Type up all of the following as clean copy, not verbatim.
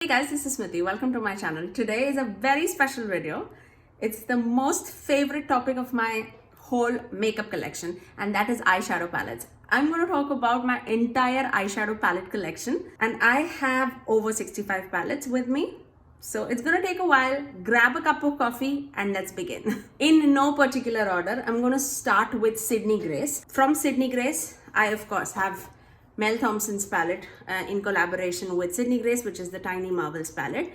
Hey guys, this is Smriti. Welcome to my channel. Today is a very special video. It's the most favorite topic of my whole makeup collection, and that is eyeshadow palettes. I'm going to talk about my entire eyeshadow palette collection, and I have over 65 palettes with me. So it's going to take a while. Grab a cup of coffee and let's begin. In no particular order, I'm going to start with Sydney Grace. From Sydney Grace, I of course have Mel Thompson's palette in collaboration with Sydney Grace, which is the Tiny Marvels palette.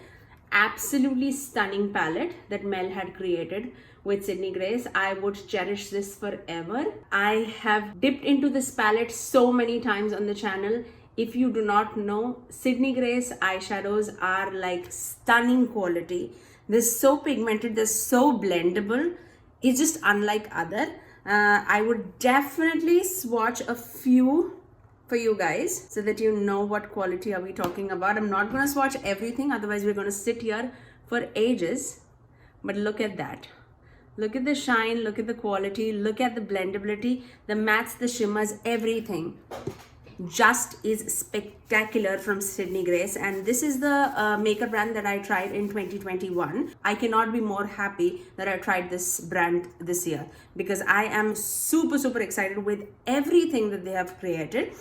Absolutely stunning palette that Mel had created with Sydney Grace. I would cherish this forever. I have dipped into this palette so many times on the channel. If you do not know, Sydney Grace eyeshadows are like stunning quality. They're so pigmented, they're so blendable. It's just unlike other. I would definitely swatch a few for you guys so that you know what quality are we talking about. I'm not going to swatch everything, otherwise we're going to sit here for ages. But look at that. Look at the shine, look at the quality, look at the blendability, the mattes, the shimmers, everything just is spectacular from Sydney Grace. And this is the makeup brand that I tried in 2021. I cannot be more happy that I tried this brand this year because I am super excited with everything that they have created.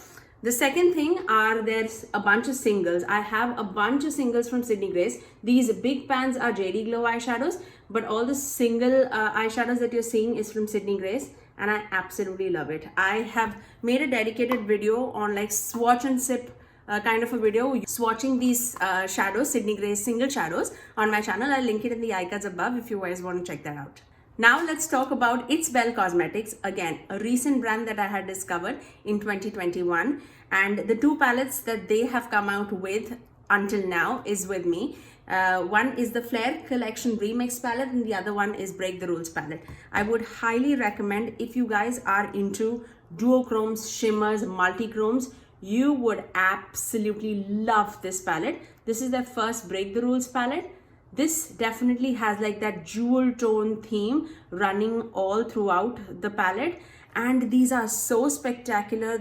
The second thing there's a bunch of singles. I have a bunch of singles from Sydney Grace. These big pans are JD Glow eyeshadows, but all the single eyeshadows that you're seeing is from Sydney Grace, and I absolutely love it. I have made a dedicated video on like swatch and sip kind of a video swatching these shadows, Sydney Grace single shadows on my channel. I'll link it in the icons above if you guys want to check that out. Now let's talk about It's Belle Cosmetics, again a recent brand that I had discovered in 2021, and the two palettes that they have come out with until now is with me. One is the Flare Collection Remix palette and the other one is Break the Rules palette. I would highly recommend, if you guys are into duochromes, shimmers, multi-chromes, you would absolutely love this palette. This is their first Break the Rules palette. This definitely has like that jewel tone theme running all throughout the palette, and these are so spectacular.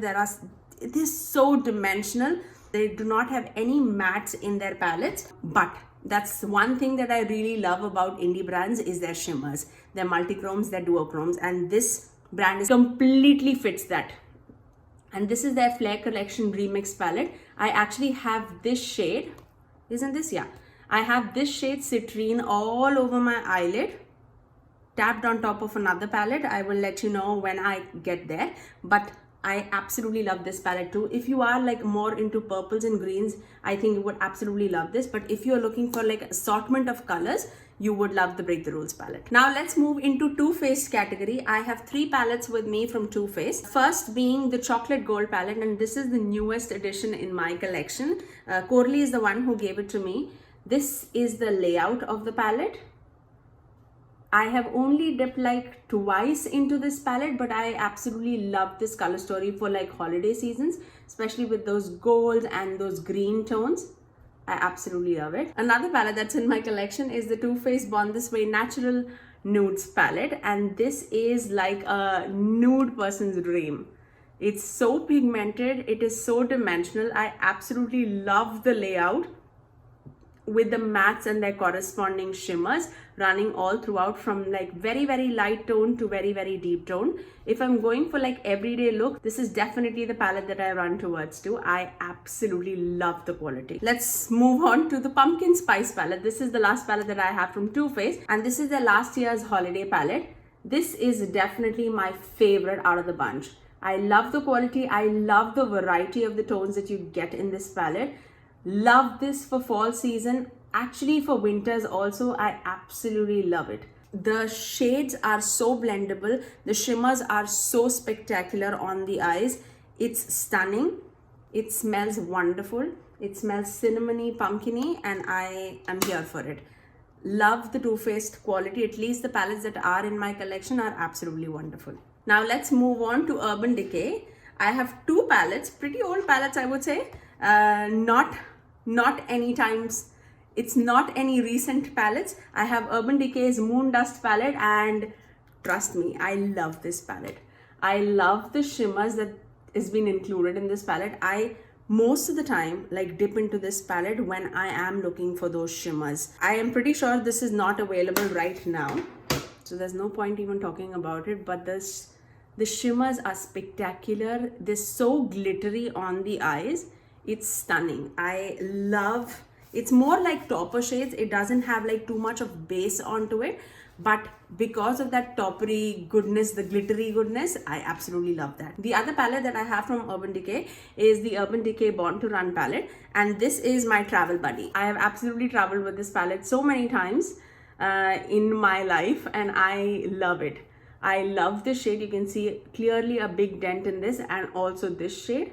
It is so dimensional. They do not have any mattes in their palettes, but that's one thing that I really love about indie brands is their shimmers, their multichromes, their duochromes, and this brand completely fits that. And this is their Flare Collection Remix palette. I actually have this shade. Isn't this? Yeah. I have this shade Citrine all over my eyelid, tapped on top of another palette. I will let you know when I get there, but I absolutely love this palette too. If you are like more into purples and greens, I think you would absolutely love this. But if you're looking for like assortment of colors, you would love the Break the Rules palette. Now let's move into Too Faced category. I have three palettes with me from Too Faced. First being the Chocolate Gold palette, and this is the newest addition in my collection. Corley is the one who gave it to me. This is the layout of the palette. I have only dipped like twice into this palette, but I absolutely love this color story for like holiday seasons, especially with those gold and those green tones. I absolutely love it. Another palette that's in my collection is the Too Faced Born This Way Natural Nudes palette, and this is like a nude person's dream. It's so pigmented, it is so dimensional. I absolutely love the layout with the mattes and their corresponding shimmers running all throughout, from like very light tone to very deep tone. If I'm going for like everyday look, this is definitely the palette that I run towards too. I absolutely love the quality. Let's move on to the Pumpkin Spice palette. This is the last palette that I have from Too Faced, and this is their last year's holiday palette. This is definitely my favorite out of the bunch. I love the quality. I love the variety of the tones that you get in this palette. Love this for fall season. Actually for winters also, I absolutely love it. The shades are so blendable. The shimmers are so spectacular on the eyes. It's stunning. It smells wonderful. It smells cinnamony, pumpkiny, and I am here for it. Love the Too Faced quality. At least the palettes that are in my collection are absolutely wonderful. Now let's move on to Urban Decay. I have two palettes, pretty old palettes I would say. Not any times, it's not any recent palettes. I have Urban Decay's Moon Dust palette, and trust me, I love this palette. I love the shimmers that has been included in this palette. I most of the time like dip into this palette when I am looking for those shimmers. I am pretty sure this is not available right now, so there's no point even talking about it, but the shimmers are spectacular. They're so glittery on the eyes. It's stunning. I love, it's more like topper shades. It doesn't have like too much of base onto it, but because of that toppery goodness, the glittery goodness, I absolutely love that. The other palette that I have from Urban Decay is the Urban Decay Born to Run palette, and this is my travel buddy. I have absolutely traveled with this palette so many times in my life, and I love it. I love this shade. You can see clearly a big dent in this, and also this shade.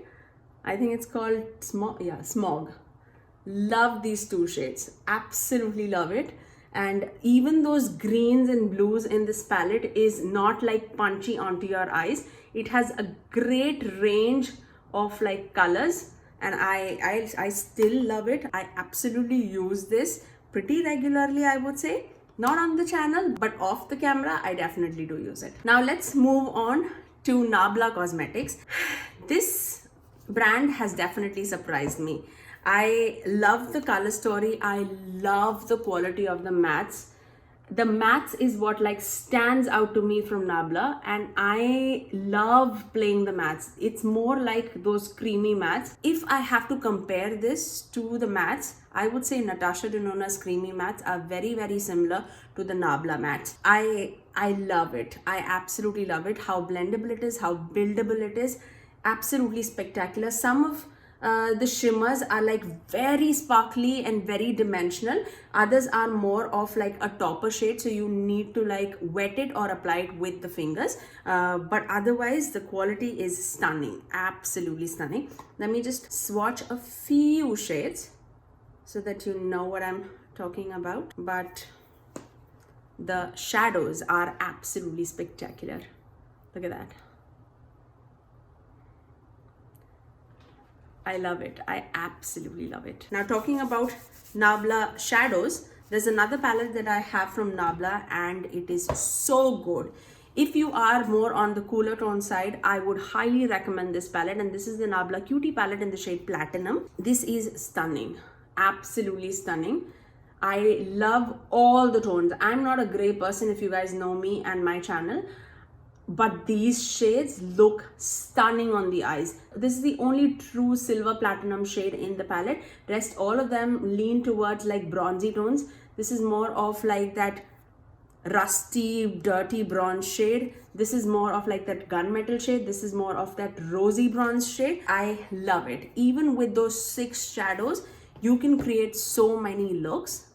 I think it's called Smog. Yeah, Smog. Love these two shades. Absolutely love it. And even those greens and blues in this palette is not like punchy onto your eyes. It has a great range of like colors, and I still love it. I absolutely use this pretty regularly, I would say. Not on the channel, but off the camera, I definitely do use it. Now let's move on to Nabla Cosmetics. This brand has definitely surprised me. I love the color story. I love the quality of the mattes. The mattes is what like stands out to me from Nabla, and I love playing the mattes. It's more like those creamy mattes. If I have to compare this to the mattes, I would say Natasha Denona's creamy mattes are very, very similar to the Nabla mattes. I love it. I absolutely love it. How blendable it is, how buildable it is. Absolutely spectacular. Some of the shimmers are like very sparkly and very dimensional. Others are more of like a topper shade, so you need to like wet it or apply it with the fingers, but otherwise the quality is stunning. Absolutely stunning. Let me just swatch a few shades so that you know what I'm talking about. But the shadows are absolutely spectacular. Look at that. I love it. I absolutely love it. Now talking about Nabla shadows, there's another palette that I have from Nabla, and it is so good. If you are more on the cooler tone side, I would highly recommend this palette, and this is the Nabla Cutie palette in the shade Platinum. This is stunning. Absolutely stunning. I love all the tones. I'm not a gray person, if you guys know me and my channel, but these shades look stunning on the eyes. This is the only true silver platinum shade in the palette. Rest all of them lean towards like bronzy tones. This is more of like that rusty, dirty bronze shade. This is more of like that gunmetal shade. This is more of that rosy bronze shade. I love it. Even with those 6 shadows, you can create so many looks.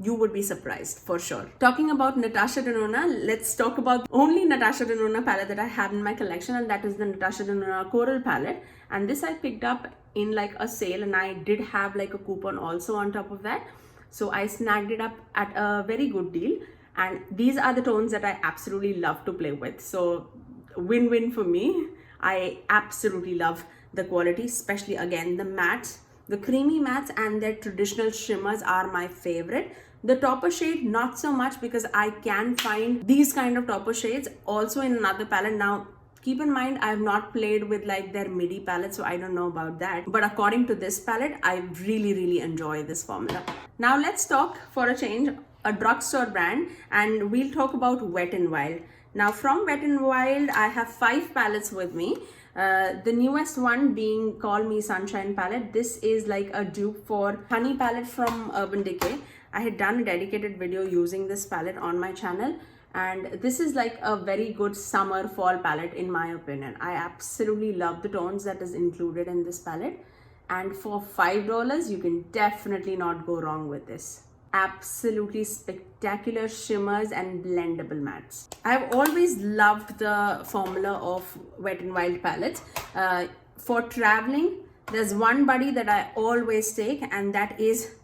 You would be surprised for sure. Talking about Natasha Denona, let's talk about only Natasha Denona palette that I have in my collection, and that is the Natasha Denona Coral palette. And this I picked up in like a sale, and I did have like a coupon also on top of that. So I snagged it up at a very good deal. And these are the tones that I absolutely love to play with. So win-win for me. I absolutely love the quality, especially again the mattes. The creamy mattes and their traditional shimmers are my favorite. The topper shade, not so much, because I can find these kind of topper shades also in another palette. Now, keep in mind, I have not played with like their midi palette, so I don't know about that. But according to this palette, I really, really enjoy this formula. Now, let's talk for a change, a drugstore brand, and we'll talk about Wet n Wild. Now, from Wet n Wild, I have 5 palettes with me. The newest one being Call Me Sunshine palette. This is like a dupe for Honey palette from Urban Decay. I had done a dedicated video using this palette on my channel, and this is like a very good summer fall palette in my opinion. I absolutely love the tones that is included in this palette, and for $5 you can definitely not go wrong with this. Absolutely spectacular shimmers and blendable mattes. I've always loved the formula of Wet n Wild palettes. For traveling, there's one buddy that I always take, and that is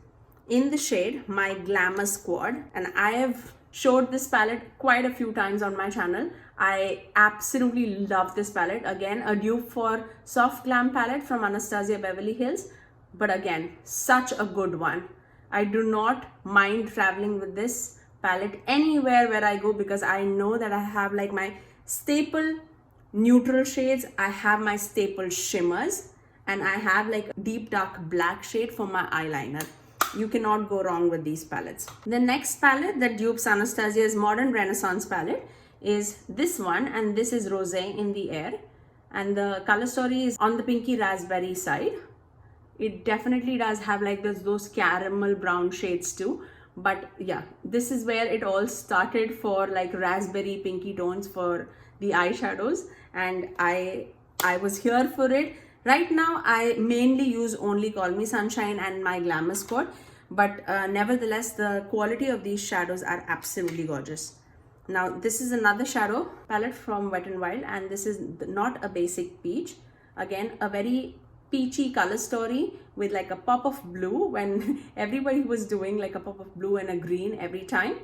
in the shade My Glamour Squad, and I have showed this palette quite a few times on my channel. I absolutely love this palette. Again, a dupe for Soft Glam palette from Anastasia Beverly Hills, but again, such a good one. I do not mind traveling with this palette anywhere where I go, because I know that I have like my staple neutral shades, I have my staple shimmers, and I have like deep dark black shade for my eyeliner. You cannot go wrong with these palettes. The next palette that dupes Anastasia's Modern Renaissance palette is this one, and this is Rosé in the Air, and the color story is on the pinky raspberry side. It definitely does have like those caramel brown shades too, but yeah, this is where it all started for like raspberry pinky tones for the eyeshadows, and I was here for it. Right now I mainly use only Call Me Sunshine and my Glamour Squad, but nevertheless the quality of these shadows are absolutely gorgeous. Now this is another shadow palette from Wet n Wild, and this is not a basic peach. Again, a very peachy color story with like a pop of blue, when everybody was doing like a pop of blue and a green every time.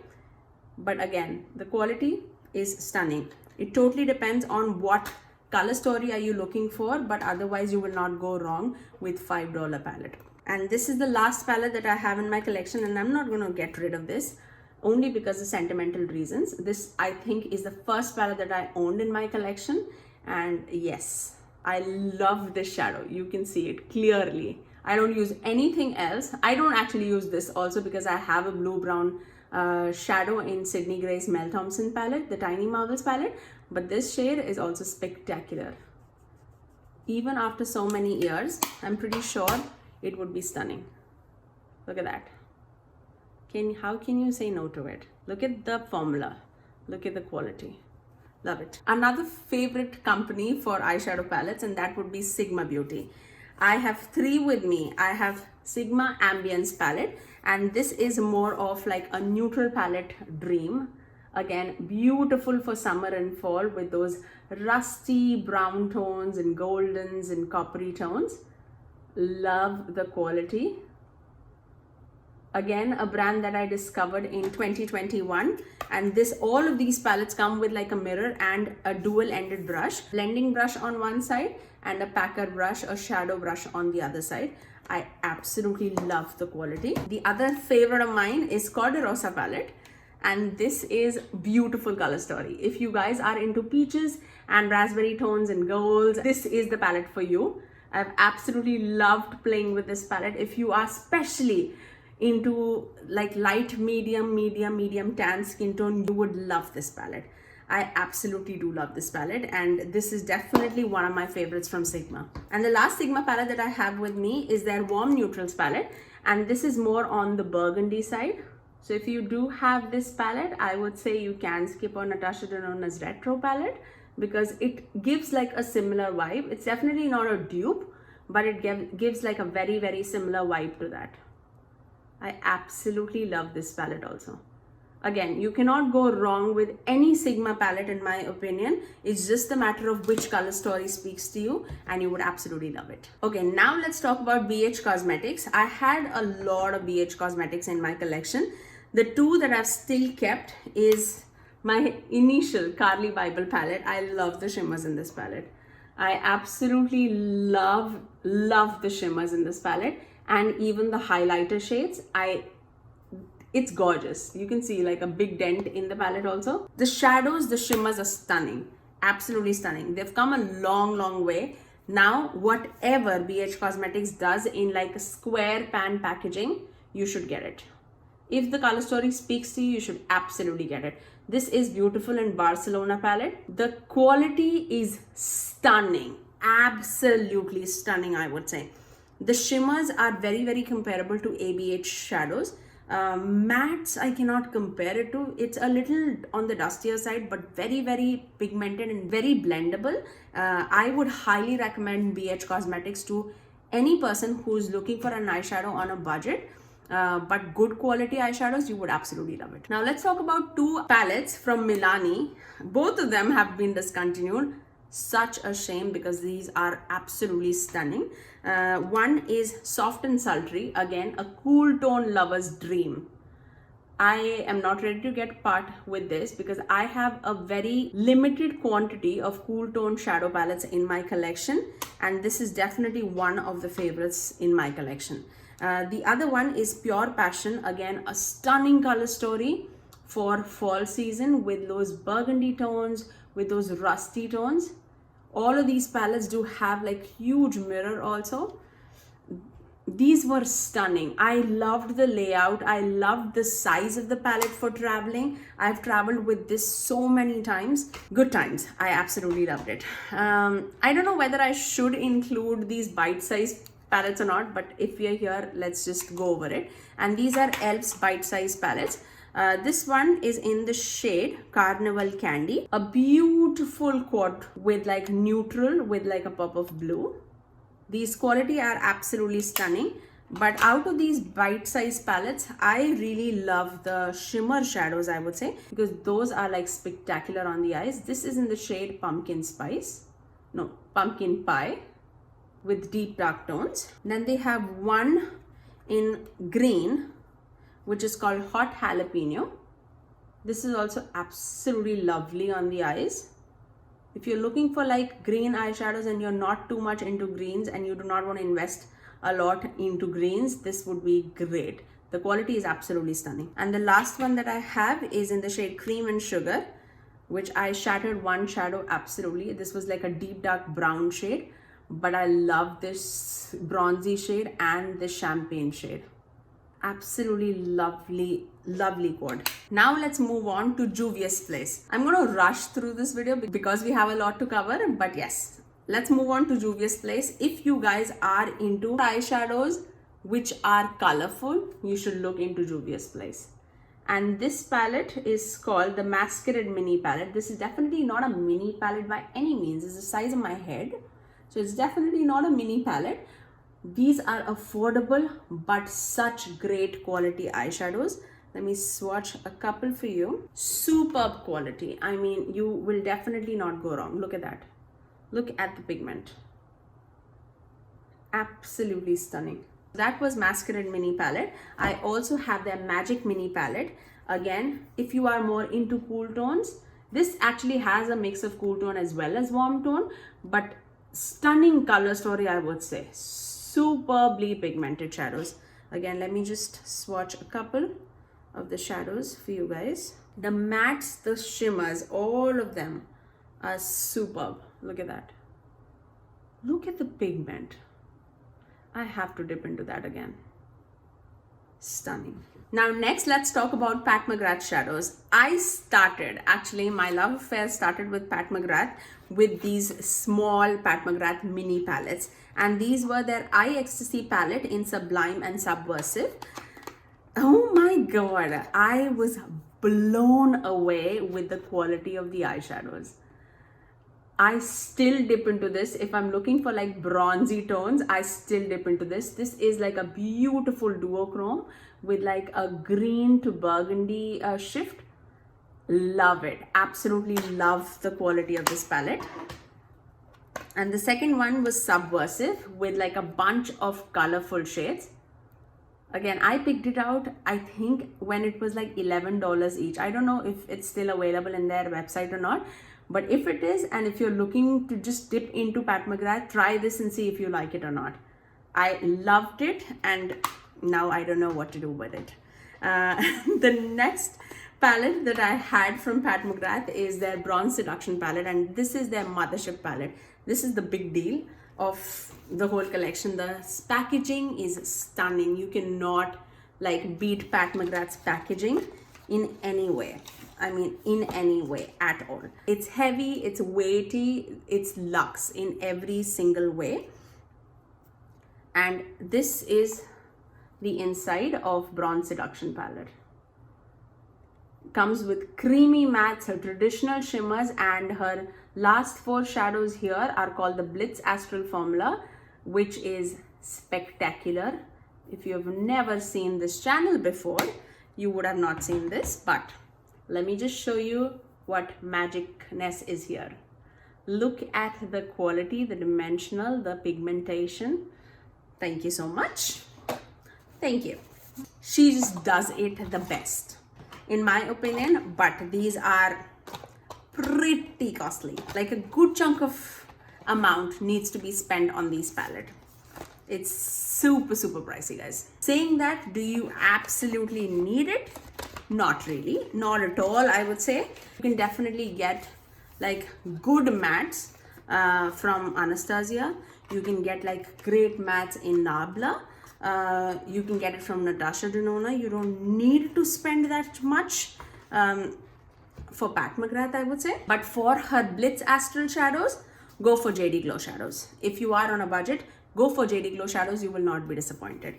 But again, the quality is stunning. It totally depends on what color story are you looking for, but otherwise you will not go wrong with $5 palette. And this is the last palette that I have in my collection, and I'm not going to get rid of this only because of sentimental reasons. This, I think, is the first palette that I owned in my collection, and yes, I love this shadow. You can see it clearly. I don't use anything else. I don't actually use this also because I have a blue brown shadow in Sydney Gray's Mel Thompson palette, the Tiny Marvels palette, but this shade is also spectacular. Even after so many years, I'm pretty sure it would be stunning. Look at that. How can you say no to it? Look at the formula. Look at the quality. Love it. Another favorite company for eyeshadow palettes, and that would be Sigma Beauty. I have three with me. I have Sigma Ambience palette, and this is more of like a neutral palette dream. Again, beautiful for summer and fall with those rusty brown tones and goldens and coppery tones. Love the quality. Again, a brand that I discovered in 2021, and all of these palettes come with like a mirror and a dual-ended brush, blending brush on one side and a packer brush, a shadow brush on the other side. I absolutely love the quality. The other favorite of mine is Corderosa palette, and this is beautiful color story. If you guys are into peaches and raspberry tones and golds, this is the palette for you. I've absolutely loved playing with this palette. If you are especially into like light medium tan skin tone, you would love this palette. I absolutely do love this palette, and this is definitely one of my favorites from Sigma. And the last Sigma palette that I have with me is their Warm Neutrals palette, and this is more on the burgundy side. So if you do have this palette, I would say you can skip on Natasha Denona's Retro palette because it gives like a similar vibe. It's definitely not a dupe, but it gives like a very similar vibe to that. I absolutely love this palette also. Again, you cannot go wrong with any Sigma palette in my opinion. It's just a matter of which color story speaks to you, and you would absolutely love it. Okay, now let's talk about BH Cosmetics. I had a lot of BH Cosmetics in my collection. The two that I've still kept is my initial Carli Bybel palette. I love the shimmers in this palette. I absolutely love the shimmers in this palette, and even the highlighter shades. It's gorgeous. You can see like a big dent in the palette also. The shadows, the shimmers are stunning, absolutely stunning. They've come a long way. Now whatever BH Cosmetics does in like a square pan packaging, you should get it. If the color story speaks to you, you should absolutely get it. This is beautiful in Barcelona palette. The quality is stunning, absolutely stunning, I would say. The shimmers are very comparable to ABH shadows. Mattes, I cannot compare it to. It's a little on the dustier side, but very pigmented and very blendable. I would highly recommend BH Cosmetics to any person who's looking for an eyeshadow on a budget. But good quality eyeshadows, you would absolutely love it. Now let's talk about two palettes from Milani. Both of them have been discontinued. Such a shame because these are absolutely stunning. One is Soft and Sultry, again a cool tone lover's dream. I am not ready to get part with this because I have a very limited quantity of cool tone shadow palettes in my collection, and this is definitely one of the favorites in my collection. The other one is Pure Passion, again a stunning color story for fall season with those burgundy tones, with those rusty tones. All of these palettes do have like huge mirror also. These were stunning. I loved the layout. I loved the size of the palette for traveling. I've traveled with this so many times. Good times. I absolutely loved it. I don't know whether I should include these bite-sized palettes or not, but if we are here, let's just go over it. And these are e.l.f.'s bite-sized palettes. This one is in the shade Carnival Candy. A beautiful quad with like neutral with like a pop of blue. These quality are absolutely stunning. But out of these bite-sized palettes, I really love the shimmer shadows, I would say, because those are like spectacular on the eyes. This is in the shade Pumpkin Pie with deep dark tones. Then they have one in green, which is called Hot Jalapeno. This is also absolutely lovely on the eyes. If you're looking for like green eyeshadows and you're not too much into greens and you do not want to invest a lot into greens, this would be great. The quality is absolutely stunning. And the last one that I have is in the shade Cream and Sugar, which I shattered one shadow absolutely. This was like a deep dark brown shade, but I love this bronzy shade and the champagne shade. Absolutely lovely quad. Now let's move on to Juvia's Place. I'm going to rush through this video because we have a lot to cover, but yes, let's move on to Juvia's Place. If you guys are into eyeshadows which are colorful, you should look into Juvia's Place. And this palette is called the Masquerade Mini Palette. This is definitely not a mini palette by any means. It's the size of my head, so it's definitely not a mini palette. These are affordable but such great quality eyeshadows. Let me swatch a couple for you. Superb quality. I mean, you will definitely not go wrong. Look at that. Look at the pigment. Absolutely stunning. That was Masquerade Mini Palette. I also have their Magic Mini Palette. Again, if you are more into cool tones, this actually has a mix of cool tone as well as warm tone, but stunning color story, I would say. Superbly pigmented shadows. Again, let me just swatch a couple of the shadows for you guys. The mattes, the shimmers, all of them are superb. Look at that. Look at the pigment. I have to dip into that again. Stunning. Now next, let's talk about Pat McGrath shadows. Actually my love affair started with Pat McGrath with these small Pat McGrath mini palettes. And these were their Eye Ecstasy palette in Sublime and Subversive. Oh my god, I was blown away with the quality of the eyeshadows. I still dip into this. If I'm looking for like bronzy tones, I still dip into this. This is like a beautiful duochrome with like a green to burgundy shift. Love it. Absolutely love the quality of this palette. And the second one was Subversive with like a bunch of colorful shades. Again, I picked it out, I think, when it was like $11 each. I don't know if it's still available in their website or not. But if it is, and if you're looking to just dip into Pat McGrath, try this and see if you like it or not. I loved it, and now I don't know what to do with it. The next palette that I had from Pat McGrath is their Bronze Seduction palette, and this is their Mothership palette. This is the big deal of the whole collection. The packaging is stunning. You cannot like beat Pat McGrath's packaging in any way. I mean, in any way at all. It's heavy, it's weighty, it's luxe in every single way. And this is the inside of Bronze Seduction palette. Comes with creamy mattes, her traditional shimmers, and her last four shadows here are called the Blitz Astral Formula, which is spectacular. If you have never seen this channel before, you would have not seen this, but let me just show you what magicness is here. Look at the quality, the dimensional, the pigmentation. Thank you so much. Thank you. She just does it the best, in my opinion, but these are pretty costly. Like a good chunk of amount needs to be spent on these palette. It's super pricey, guys. Saying that, do you absolutely need it? Not really, not at all, I would say. You can definitely get like good mattes from Anastasia. You can get like great mattes in Nabla. You can get it from Natasha Denona. You don't need to spend that much for Pat McGrath, I would say. But for her Blitz Astral Shadows, go for JD Glow Shadows. If you are on a budget, go for JD Glow Shadows. You will not be disappointed.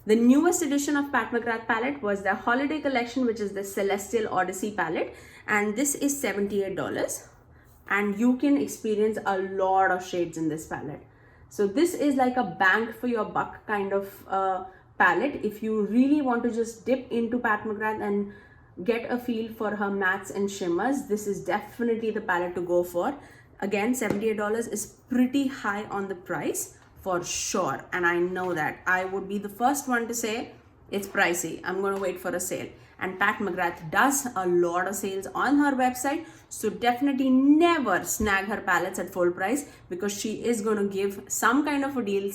The newest edition of Pat McGrath palette was the holiday collection, which is the Celestial Odyssey palette. And this is $78. And you can experience a lot of shades in this palette. So this is like a bang for your buck kind of palette. If you really want to just dip into Pat McGrath and get a feel for her mattes and shimmers, this is definitely the palette to go for. Again, $78 is pretty high on the price for sure, and I know that. I would be the first one to say it's pricey. I'm going to wait for a sale. And Pat McGrath does a lot of sales on her website, so definitely never snag her palettes at full price, because she is going to give some kind of a deal in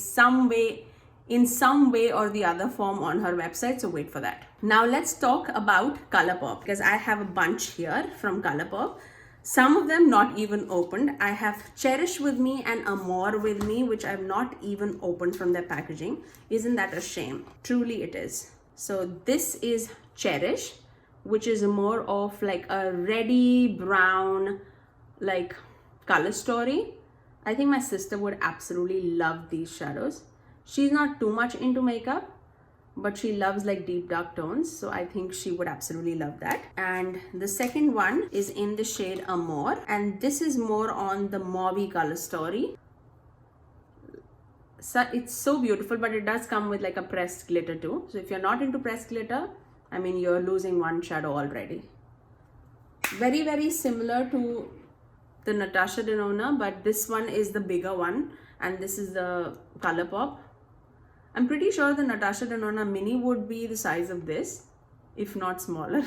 some way or the other form on her website, so wait for that. Now let's talk about Colourpop, because I have a bunch here from Colourpop. Some of them not even opened. I have Cherish with me and Amore with me, which I've not even opened from their packaging. Isn't that a shame? Truly it is. So this is Cherish, which is more of like a reddy brown like color story. I think my sister would absolutely love these shadows. She's not too much into makeup, but she loves like deep dark tones, so I think she would absolutely love that. And the second one is in the shade Amore, and this is more on the mauvey color story. So it's so beautiful, but it does come with like a pressed glitter too. So if you're not into pressed glitter, I mean, you're losing one shadow already. Very, very similar to the Natasha Denona, but this one is the bigger one, and this is the Colourpop. I'm pretty sure the Natasha Denona mini would be the size of this, if not smaller.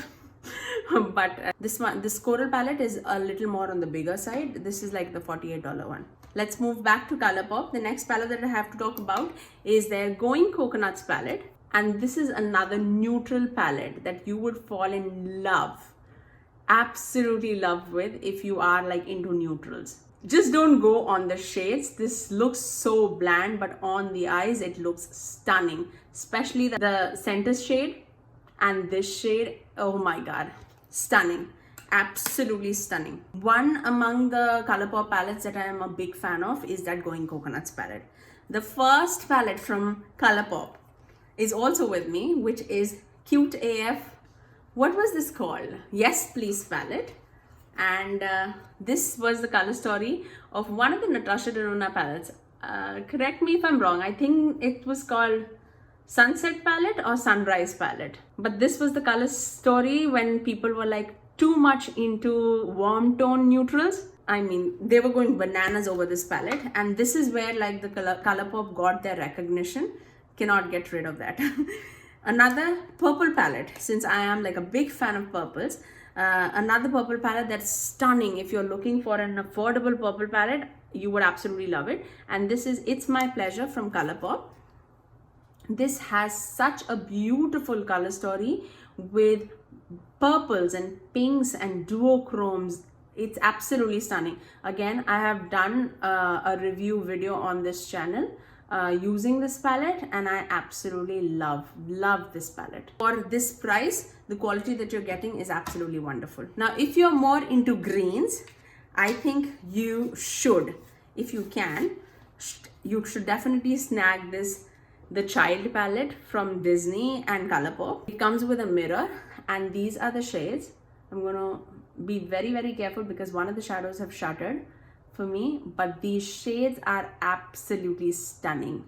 But this coral palette is a little more on the bigger side. This is like the $48 one. Let's move back to Colourpop. The next palette that I have to talk about is their Going Coconuts palette. And this is another neutral palette that you would fall in love, absolutely love with if you are like into neutrals. Just don't go on the shades. This looks so bland, but on the eyes it looks stunning, especially the center shade and this shade. Oh my god, stunning, absolutely stunning. One among the Colourpop palettes that I am a big fan of is that Going Coconuts palette. The first palette from Colourpop is also with me, which is Cute AF. What was this called? Yes Please palette. And this was the color story of one of the Natasha Denona palettes. Correct me if I'm wrong. I think it was called Sunset palette or Sunrise palette. But this was the color story when people were like too much into warm tone neutrals. I mean, they were going bananas over this palette. And this is where like the Colourpop got their recognition. Cannot get rid of that. Another purple palette, since I am like a big fan of purples. Another purple palette that's stunning. If you're looking for an affordable purple palette, you would absolutely love it. And this is It's My Pleasure from Colourpop. This has such a beautiful color story with purples and pinks and duochromes. It's absolutely stunning. Again, I have done a review video on this channel using this palette, and I absolutely love this palette. For this price, the quality that you're getting is absolutely wonderful. Now, if you're more into greens, I think you should, if you can, you should definitely snag this, the Child palette from Disney and Colourpop. It comes with a mirror, and these are the shades. I'm gonna be very, very careful because one of the shadows have shuttered for me, but these shades are absolutely stunning.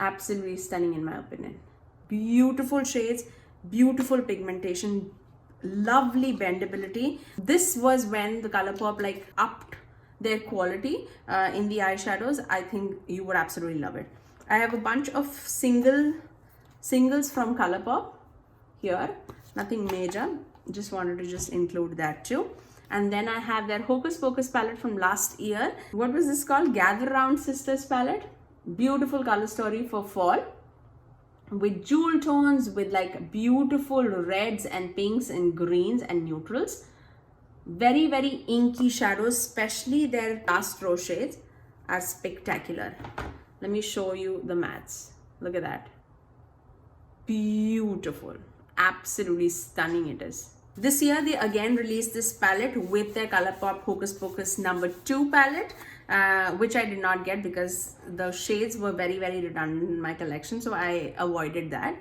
Absolutely stunning in my opinion. Beautiful shades, beautiful pigmentation, lovely bendability. This was when the Colourpop like upped their quality in the eyeshadows. I think you would absolutely love it. I have a bunch of singles from Colourpop here, nothing major, just wanted to include that too. And then I have their Hocus Pocus palette from last year. What was this called? Gather Round Sisters palette. Beautiful color story for fall with jewel tones, with like beautiful reds and pinks and greens and neutrals. Very, very inky shadows, especially their last row shades are spectacular. Let me show you the mattes. Look at that. Beautiful. Absolutely stunning it is. This year they again released this palette with their ColourPop Hocus Pocus #2 palette, which I did not get because the shades were very, very redundant in my collection, so I avoided that.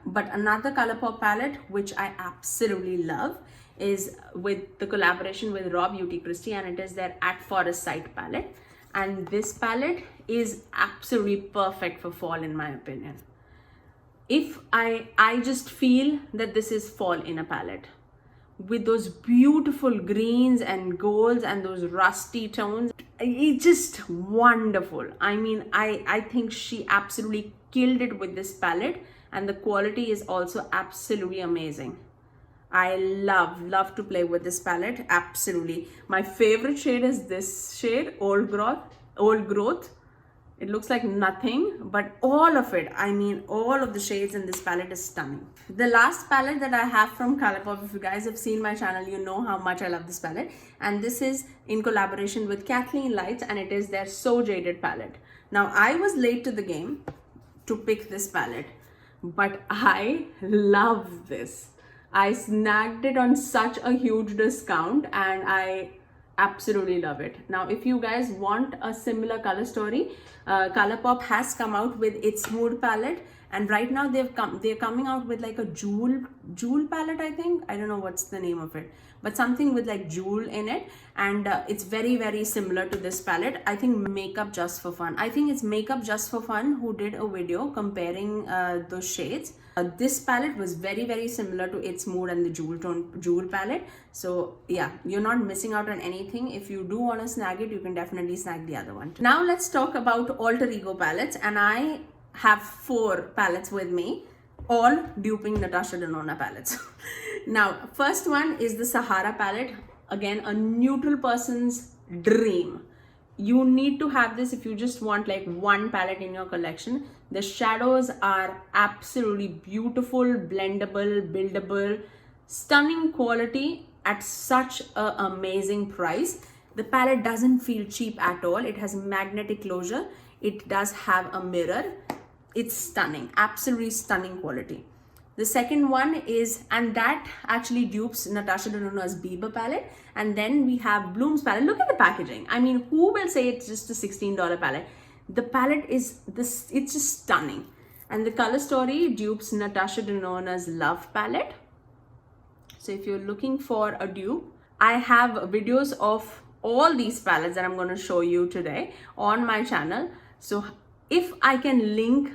But another ColourPop palette which I absolutely love is with the collaboration with Raw Beauty Christie, and it is their At Forest Sight palette. And this palette is absolutely perfect for fall in my opinion. If I just feel that this is fall in a palette with those beautiful greens and golds and those rusty tones. It's just wonderful. I mean, I think she absolutely killed it with this palette, and the quality is also absolutely amazing. I love to play with this palette. Absolutely. My favorite shade is this shade, Old Growth. It looks like nothing, but all of it, I mean, all of the shades in this palette is stunning. The last palette that I have from ColourPop, if you guys have seen my channel, you know how much I love this palette. And this is in collaboration with Kathleen Lights, and it is their So Jaded palette. Now, I was late to the game to pick this palette, but I love this. I snagged it on such a huge discount, and I absolutely love it. Now, if you guys want a similar color story, ColourPop has come out with its Mood palette, and right now they're coming out with like a jewel palette. I think, I don't know what's the name of it, but something with like jewel in it, and it's very, very similar to this palette. I think Makeup Just for Fun, I think it's Makeup Just for Fun who did a video comparing those shades. This palette was very, very similar to its Mood and the jewel palette. So yeah, you're not missing out on anything. If you do want to snag it, you can definitely snag the other one. Now let's talk about Alter Ego palettes, and I have 4 palettes with me, all duping Natasha Denona palettes. Now, first one is the Sahara palette. Again, a neutral person's dream. You need to have this if you just want like one palette in your collection. The shadows are absolutely beautiful, blendable, buildable, stunning quality at such an amazing price. The palette doesn't feel cheap at all. It has magnetic closure. It does have a mirror. It's stunning, absolutely stunning quality. The second one is, and that actually dupes Natasha Denona's Bieber palette. And then we have Bloom's palette. Look at the packaging. I mean, who will say it's just a $16 palette? The palette is this, it's just stunning. And the color story dupes Natasha Denona's Love palette. So if you're looking for a dupe, I have videos of all these palettes that I'm going to show you today on my channel. So if I can link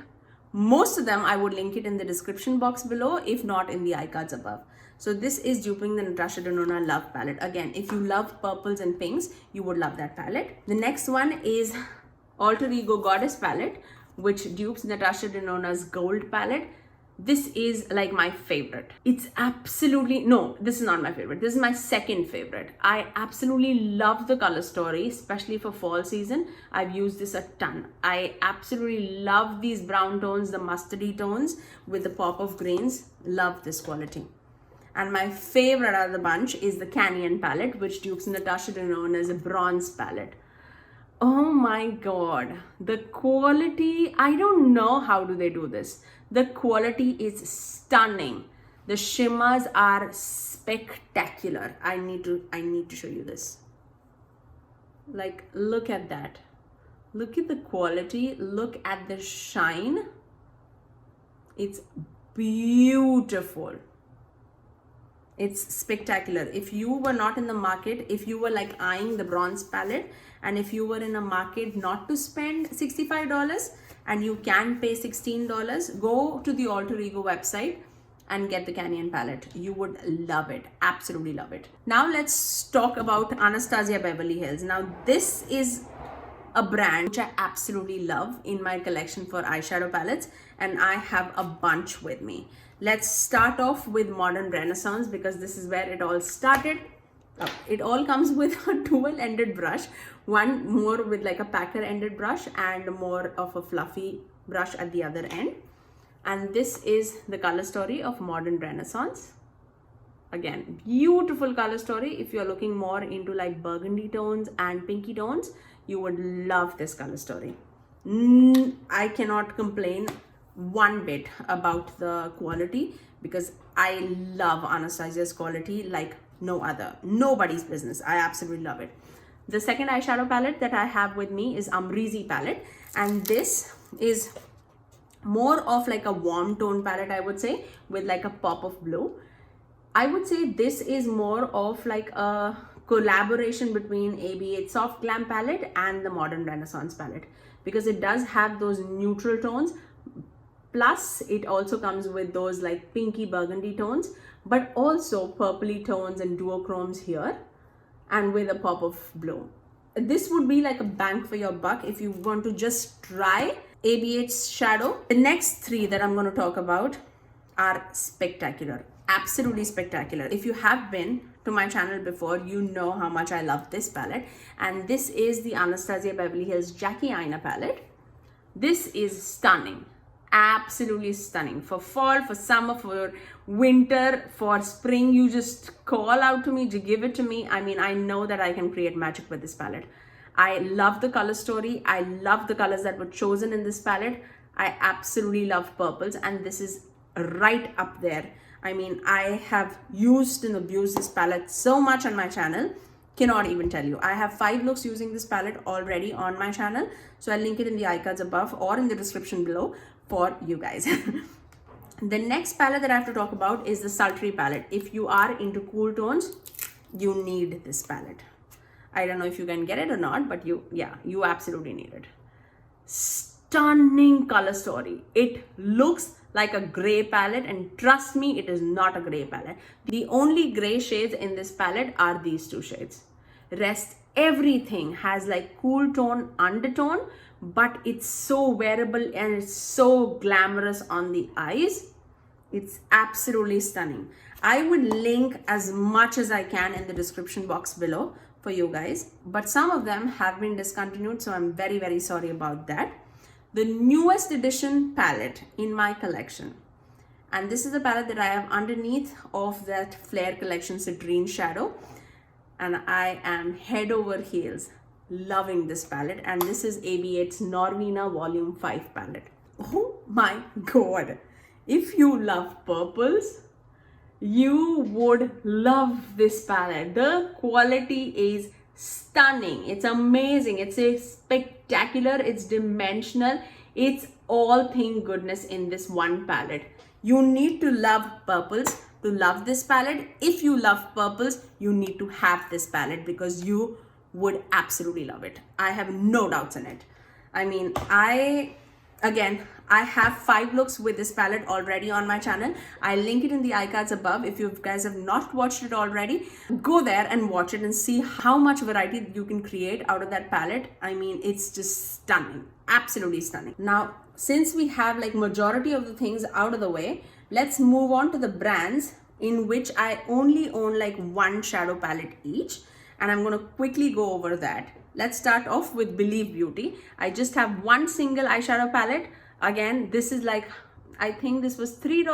most of them, I would link it in the description box below, if not in the iCards above. So this is duping the Natasha Denona Love palette. Again, if you love purples and pinks, you would love that palette. The next one is Alter Ego Goddess palette, which dupes Natasha Denona's Gold palette. This is like my favorite. It's absolutely, no, this is not my favorite. This is my second favorite. I absolutely love the color story, especially for fall season. I've used this a ton. I absolutely love these brown tones, the mustardy tones with the pop of greens. Love this quality. And my favorite out of the bunch is the Canyon palette, which dupes Natasha Denona's Bronze palette. Oh my God, the quality, I don't know how do they do this. The quality is stunning. The shimmers are spectacular. I need to show you this. Like, look at that. Look at the quality. Look at the shine. It's beautiful. It's spectacular. If you were not in the market, if you were like eyeing the Bronze palette, and if you were in a market not to spend $65 and you can pay $16, go to the Alter Ego website and get the Canyon palette. You would love it, absolutely love it. Now let's talk about Anastasia Beverly Hills. Now this is a brand which I absolutely love in my collection for eyeshadow palettes, and I have a bunch with me. Let's start off with Modern Renaissance because this is where it all started. It all comes with a dual-ended brush, one more with like a packer-ended brush and more of a fluffy brush at the other end. And this is the color story of Modern Renaissance. Again, beautiful color story. If you're looking more into like burgundy tones and pinky tones, you would love this color story. I cannot complain one bit about the quality because I love Anastasia's quality like no other. Nobody's business. I absolutely love it. The second eyeshadow palette that I have with me is Amrezy palette, and this is more of like a warm tone palette, I would say, with like a pop of blue. I would say this is more of like a collaboration between AB8 Soft Glam palette and the Modern Renaissance palette, because it does have those neutral tones, plus it also comes with those like pinky burgundy tones, but also purpley tones and duochromes here, and with a pop of blue. This would be like a bang for your buck if you want to just try AB8's shadow. The next three that I'm going to talk about are spectacular, absolutely spectacular. If you have been to my channel before, you know how much I love this palette, and this is the Anastasia Beverly Hills Jackie Aina palette. This is stunning, absolutely stunning. For fall, for summer, for winter, for spring, you just call out to me, to give it to me. I mean, I know that I can create magic with this palette. I love the color story. I love the colors that were chosen in this palette. I absolutely love purples, and this is right up there. I mean, I have used and abused this palette so much on my channel, cannot even tell you. I have 5 looks using this palette already on my channel, so I'll link it in the iCards above or in the description below for you guys. The next palette that I have to talk about is the Sultry palette. If you are into cool tones, you need this palette. I don't know if you can get it or not, but you absolutely need it. Stunning color story. It looks like a gray palette, and trust me, it is not a gray palette. The only gray shades in this palette are these 2 shades. Rest everything has like cool tone undertone, but it's so wearable and it's so glamorous on the eyes. It's absolutely stunning. I would link as much as I can in the description box below for you guys, but some of them have been discontinued, so I'm very, very sorry about that. The newest edition palette in my collection, and this is the palette that I have underneath of that Flare Collection Citrine shadow, and I am head over heels loving this palette, and this is AB8's Norvina Volume 5 palette. Oh my god, if you love purples, you would love this palette. The quality is stunning, it's amazing, it's a spectacular, it's dimensional, it's all thing goodness in this one palette. You need to love purples to love this palette. If you love purples, you need to have this palette because you would absolutely love it. I have no doubts in it. I mean, I have 5 looks with this palette already on my channel. I'll link it in the iCards above. If you guys have not watched it already, go there and watch it and see how much variety you can create out of that palette. I mean, it's just stunning, absolutely stunning. Now, since we have like majority of the things out of the way, let's move on to the brands in which I only own like 1 shadow palette each, and I'm going to quickly go over that. Let's start off with Believe Beauty. I just have 1 single eyeshadow palette. Again, this is like, I think this was $3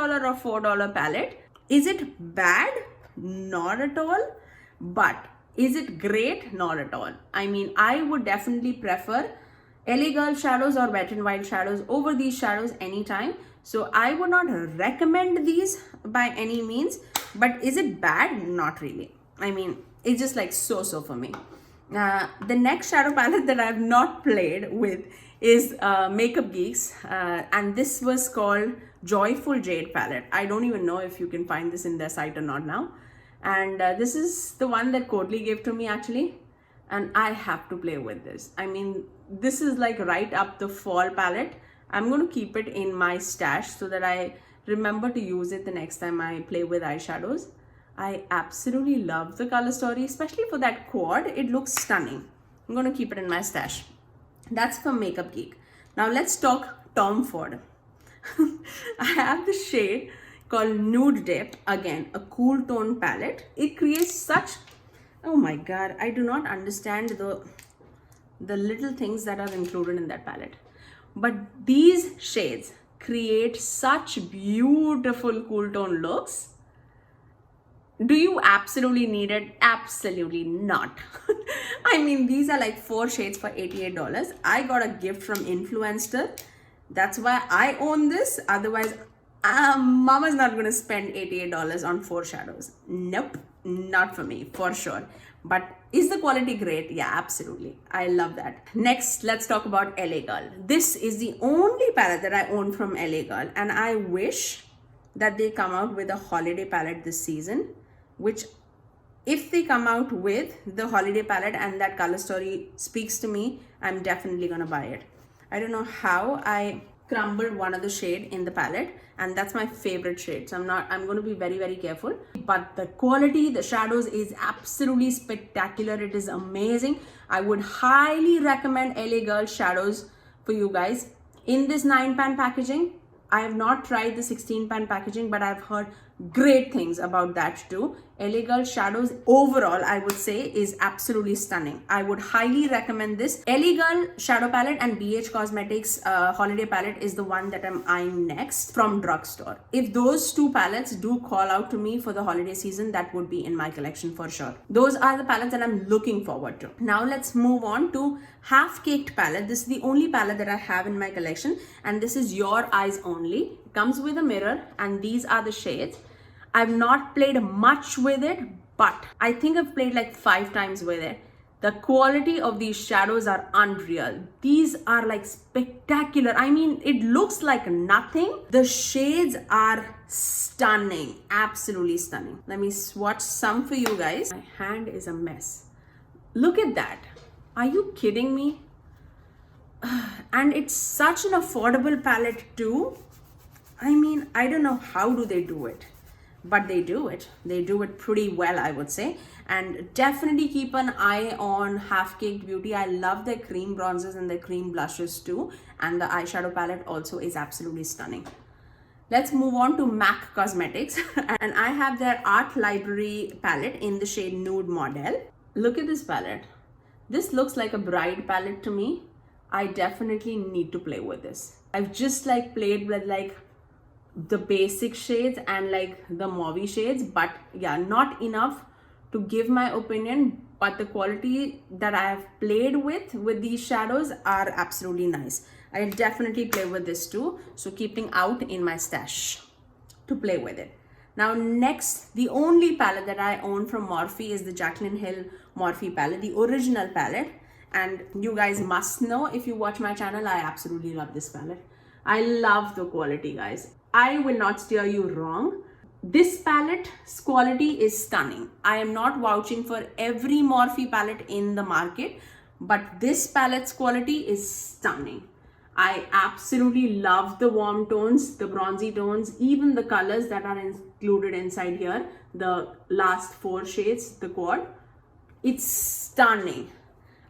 or $4 palette. Is it bad? Not at all. But is it great? Not at all. I mean, I would definitely prefer LA Girl shadows or Wet n Wild shadows over these shadows anytime. So I would not recommend these by any means. But is it bad? Not really. I mean, it's just like so for me. The next shadow palette that I have not played with is Makeup Geeks, and this was called Joyful Jade palette. I don't even know if you can find this in their site or not now. And this is the one that Courtly gave to me actually, and I have to play with this. I mean, this is like right up the fall palette. I'm going to keep it in my stash so that I remember to use it the next time I play with eyeshadows. I absolutely love the color story, especially for that quad. It looks stunning. I'm going to keep it in my stash. That's from Makeup Geek. Now let's talk Tom Ford. I have the shade called Nude Dip. Again, a cool tone palette. It creates such, oh my god, I do not understand the little things that are included in that palette. But these shades create such beautiful cool tone looks. Do you absolutely need it? Absolutely not. I mean, these are like 4 shades for $88. I got a gift from Influencer. That's why I own this. Otherwise, mama's not going to spend $88 on 4 shadows. Nope, not for me, for sure. But is the quality great? Yeah, absolutely. I love that. Next, let's talk about LA Girl. This is the only palette that I own from LA Girl, and I wish that they come out with a holiday palette this season, which if they come out with the holiday palette and that color story speaks to me, I'm definitely gonna buy it. I don't know how I crumbled one of the shade in the palette, and that's my favorite shade, so I'm going to be very, very careful. But the quality, the shadows is absolutely spectacular. It is amazing. I would highly recommend LA Girl shadows for you guys in this 9-pan packaging. I have not tried the 16-pan packaging, but I've heard great things about that too. LA Girl shadows overall, I would say, is absolutely stunning. I would highly recommend this. LA Girl shadow palette and BH Cosmetics holiday palette is the one that I'm eyeing next from Drugstore. If those two palettes do call out to me for the holiday season, that would be in my collection for sure. Those are the palettes that I'm looking forward to. Now let's move on to Half Caked palette. This is the only palette that I have in my collection, and this is Your Eyes Only. It comes with a mirror, and these are the shades. I've not played much with it, but I think I've played like 5 times with it. The quality of these shadows are unreal. These are like spectacular. I mean, it looks like nothing. The shades are stunning, absolutely stunning. Let me swatch some for you guys. My hand is a mess. Look at that. Are you kidding me? And it's such an affordable palette too. I mean, I don't know how do they do it, but they do it. They do it pretty well, I would say. And definitely keep an eye on Half Caked Beauty. I love their cream bronzers and their cream blushes too. And the eyeshadow palette also is absolutely stunning. Let's move on to MAC Cosmetics. And I have their Art Library palette in the shade Nude Model. Look at this palette. This looks like a bride palette to me. I definitely need to play with this. I've just like played with like the basic shades and like the mauve shades, but yeah, not enough to give my opinion. But the quality that I have played with these shadows are absolutely nice. I definitely play with this too, so keeping out in my stash to play with it. Now next, the only palette that I own from Morphe is the Jaclyn Hill Morphe palette, the original palette. And you guys must know, if you watch my channel, I absolutely love this palette. I love the quality, guys. I will not steer you wrong. This palette's quality is stunning. I am not vouching for every Morphe palette in the market, but this palette's quality is stunning. I absolutely love the warm tones, the bronzy tones, even the colors that are included inside here. The last 4 shades, the quad. It's stunning.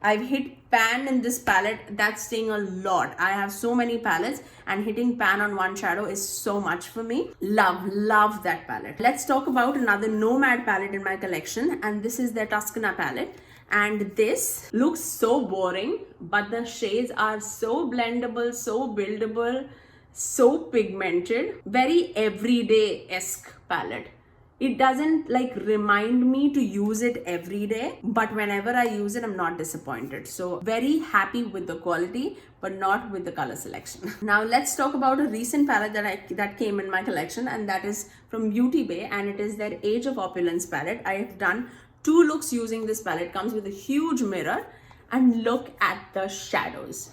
I've hit pan in this palette. That's saying a lot. I have so many palettes, and hitting pan on one shadow is so much for me. Love that palette. Let's talk about another Nomad palette in my collection, and this is their Tuscana palette. And this looks so boring, but the shades are so blendable, so buildable, so pigmented. Very everyday-esque palette. It doesn't like remind me to use it every day, but whenever I use it, I'm not disappointed. So very happy with the quality, but not with the color selection. Now let's talk about a recent palette that came in my collection, and that is from Beauty Bay, and it is their Age of Opulence palette. I have done 2 looks using this palette. It comes with a huge mirror, and look at the shadows.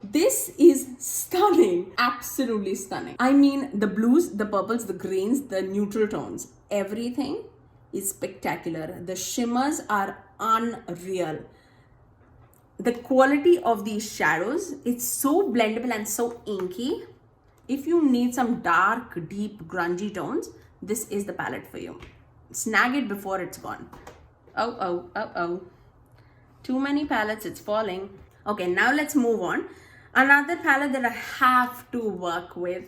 This is stunning, absolutely stunning. I mean, the blues, the purples, the greens, the neutral tones, everything is spectacular. The shimmers are unreal. The quality of these shadows, it's so blendable and so inky. If you need some dark, deep, grungy tones, this is the palette for you. Snag it before it's gone. Oh. Too many palettes, it's falling. Okay, now let's move on. Another palette that I have to work with.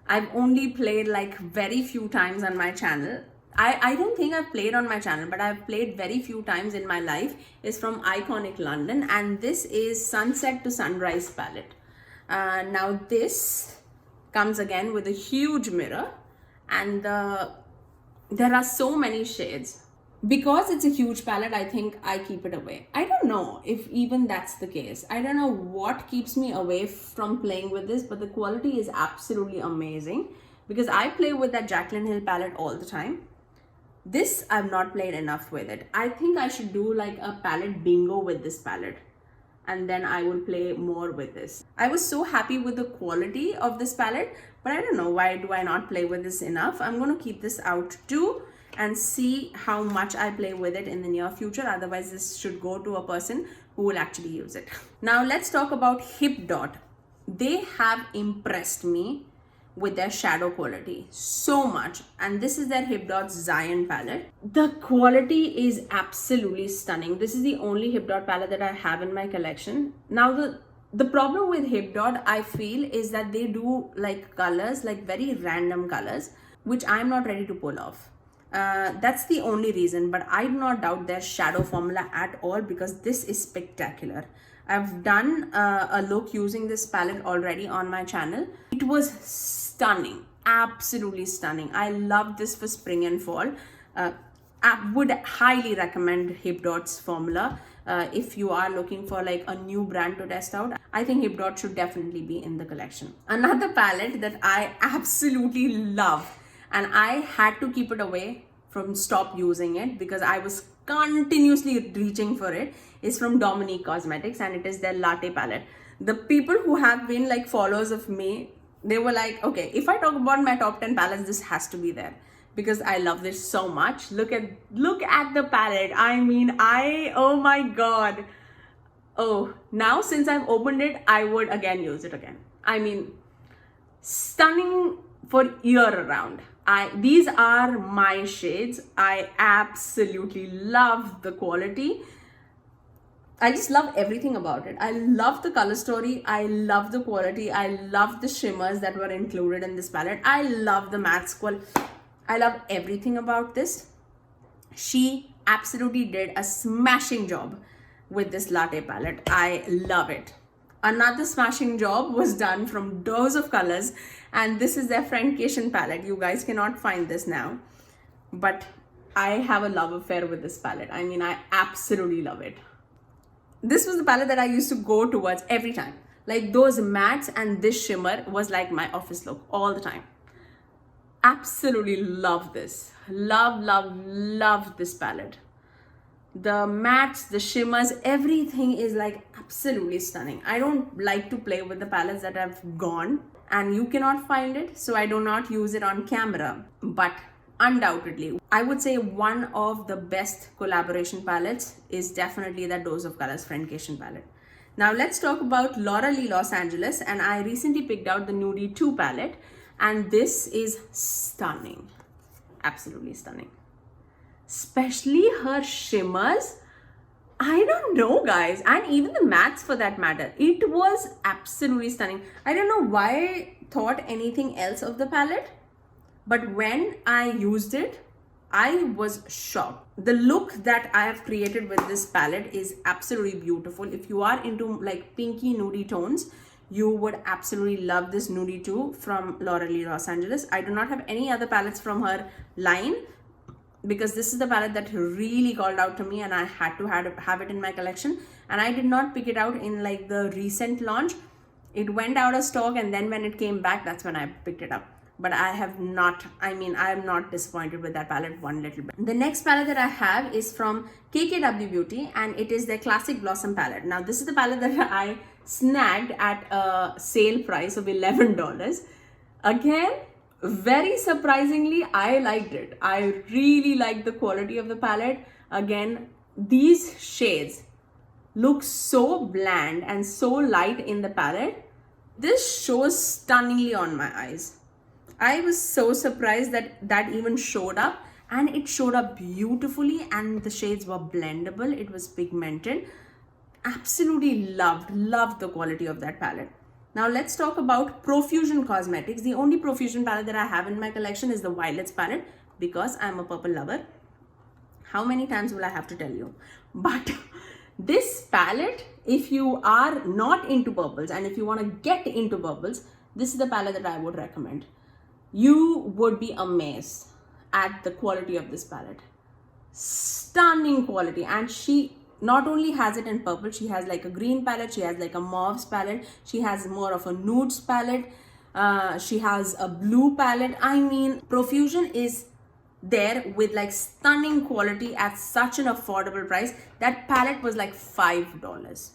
I've only played like very few times on my channel. I don't think I've played on my channel, but I've played very few times in my life. Is from Iconic London, and this is Sunset to Sunrise palette. Now this comes again with a huge mirror, and the There are so many shades. Because it's a huge palette, I think I keep it away. I don't know if even that's the case. I don't know what keeps me away from playing with this, but the quality is absolutely amazing because I play with that Jaclyn Hill palette all the time. This I've not played enough with it. I think I should do like a palette bingo with this palette, and then I will play more with this. I was so happy with the quality of this palette, but I don't know why do I not play with this enough. I'm going to keep this out too and see how much I play with it in the near future. Otherwise, this should go to a person who will actually use it. Now let's talk about HipDot. They have impressed me with their shadow quality so much, and this is their HipDot Zion palette. The quality is absolutely stunning. This is the only HipDot palette that I have in my collection. Now the problem with HipDot, I feel, is that they do like colors, like very random colors, which I'm not ready to pull off. That's the only reason, but I do not doubt their shadow formula at all because this is spectacular. I've done a look using this palette already on my channel. It was stunning, absolutely stunning. I love this for spring and fall. I would highly recommend HipDot's formula if you are looking for like a new brand to test out. I think HipDot should definitely be in the collection. Another palette that I absolutely love, and I had to keep it away from stop using it because I was continuously reaching for it, is from Dominique Cosmetics, and it is their Latte palette. The people who have been like followers of me, they were like, okay, if I talk about my top 10 palettes, this has to be there because I love this so much. Look at the palette. I mean, oh my God. Oh, now since I've opened it, I would again use it again. I mean, stunning for year round. These are my shades. I absolutely love the quality. I just love everything about it. I love the color story. I love the quality. I love the shimmers that were included in this palette. I love the matte squall. I love everything about this. She absolutely did a smashing job with this Latte palette. I love it. Another smashing job was done from Dose of Colors, and this is their Friendcation palette. You guys cannot find this now, but I have a love affair with this palette. I mean, I absolutely love it. This was the palette that I used to go towards every time. Like those mattes and this shimmer was like my office look all the time. Absolutely love this. Love this palette. The mattes, the shimmers, everything is like absolutely stunning. I don't like to play with the palettes that have gone and you cannot find it, so I do not use it on camera. But undoubtedly, I would say one of the best collaboration palettes is definitely the Dose of Colors Friendcation palette. Now let's talk about Laura Lee Los Angeles, and I recently picked out the Nudie 2 palette, and this is stunning. Absolutely stunning. Especially her shimmers. I don't know, guys, and even the mattes for that matter. It was absolutely stunning. I don't know why I thought anything else of the palette, but when I used it, I was shocked. The look that I have created with this palette is absolutely beautiful. If you are into like pinky nudie tones, you would absolutely love this Nudie 2 from Laura Lee Los Angeles. I do not have any other palettes from her line because this is the palette that really called out to me and I had to have it in my collection, and I did not pick it out in like the recent launch. It went out of stock, and then when it came back, that's when I picked it up. But I am not disappointed with that palette one little bit. The next palette that I have is from KKW Beauty, and it is their Classic Blossom palette. Now this is the palette that I snagged at a sale price of $11. Again, very surprisingly, I liked it. I really liked the quality of the palette. Again, these shades look so bland and so light in the palette. This shows stunningly on my eyes. I was so surprised that even showed up, and it showed up beautifully, and the shades were blendable. It was pigmented. Absolutely loved the quality of that palette. Now let's talk about Profusion Cosmetics. The only Profusion palette that I have in my collection is the Violets palette because I'm a purple lover. How many times will I have to tell you? But this palette, if you are not into purples and if you want to get into purples, this is the palette that I would recommend. You would be amazed. at the quality of this palette. Stunning quality. And she not only has it in purple, she has like a green palette, she has like a mauves palette, she has more of a nudes palette, she has a blue palette. I mean, profusion is there with like stunning quality at such an affordable price. That palette was like $5.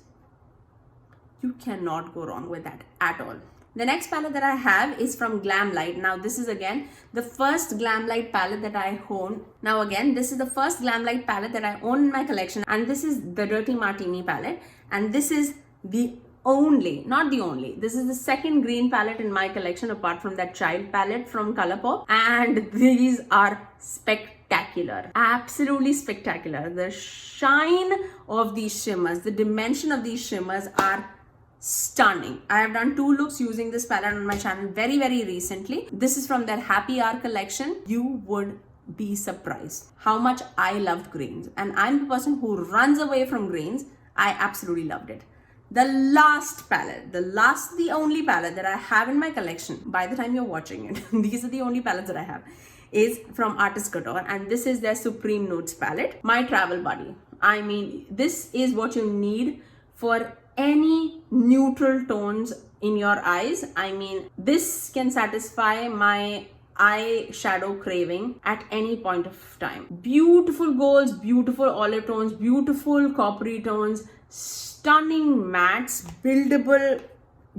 You cannot go wrong with that at all. The next palette that I have is from Glamlite. Now this is again the first Glamlite palette that I own. Now again, this is the first Glamlite palette that I own in my collection, and this is the Dirty Martini palette, and this is the only, not the only, this is the second green palette in my collection apart from that child palette from Colourpop, and these are spectacular, absolutely spectacular. The shine of these shimmers, the dimension of these shimmers are stunning. I have done 2 looks using this palette on my channel very recently. This is from their Happy Hour collection. You would be surprised how much I loved greens, and I'm the person who runs away from greens. I absolutely loved it. The last palette, the only palette that I have in my collection by the time you're watching it, these are the only palettes that I have, is from Artist Couture, and this is their Supreme Nudes palette, my travel buddy. I mean, this is what you need for any neutral tones in your eyes. I mean, this can satisfy my eyeshadow craving at any point of time. Beautiful golds, beautiful olive tones, beautiful coppery tones, stunning mattes, buildable,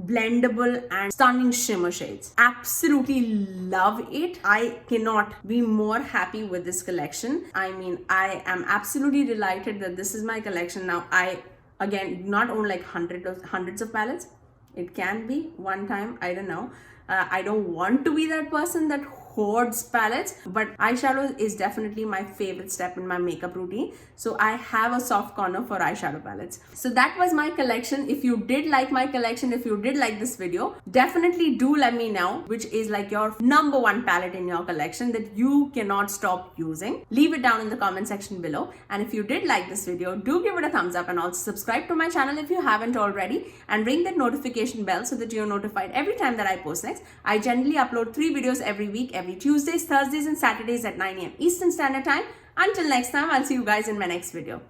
blendable, and stunning shimmer shades. Absolutely love it. I cannot be more happy with this collection. I mean, I am absolutely delighted that this is my collection now. I again not own like hundreds of palettes. It can be one time, I don't know. I don't want to be that person that hoards palettes, but eyeshadow is definitely my favorite step in my makeup routine. So I have a soft corner for eyeshadow palettes. So that was my collection. If you did like my collection, if you did like this video, definitely do let me know which is like your number 1 palette in your collection that you cannot stop using. Leave it down in the comment section below. And if you did like this video, do give it a thumbs up, and also subscribe to my channel if you haven't already, and ring that notification bell so that you're notified every time that I post next. I generally upload 3 videos every week, every Tuesdays, Thursdays, and Saturdays at 9 AM Eastern Standard Time. Until next time, I'll see you guys in my next video.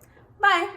Bye.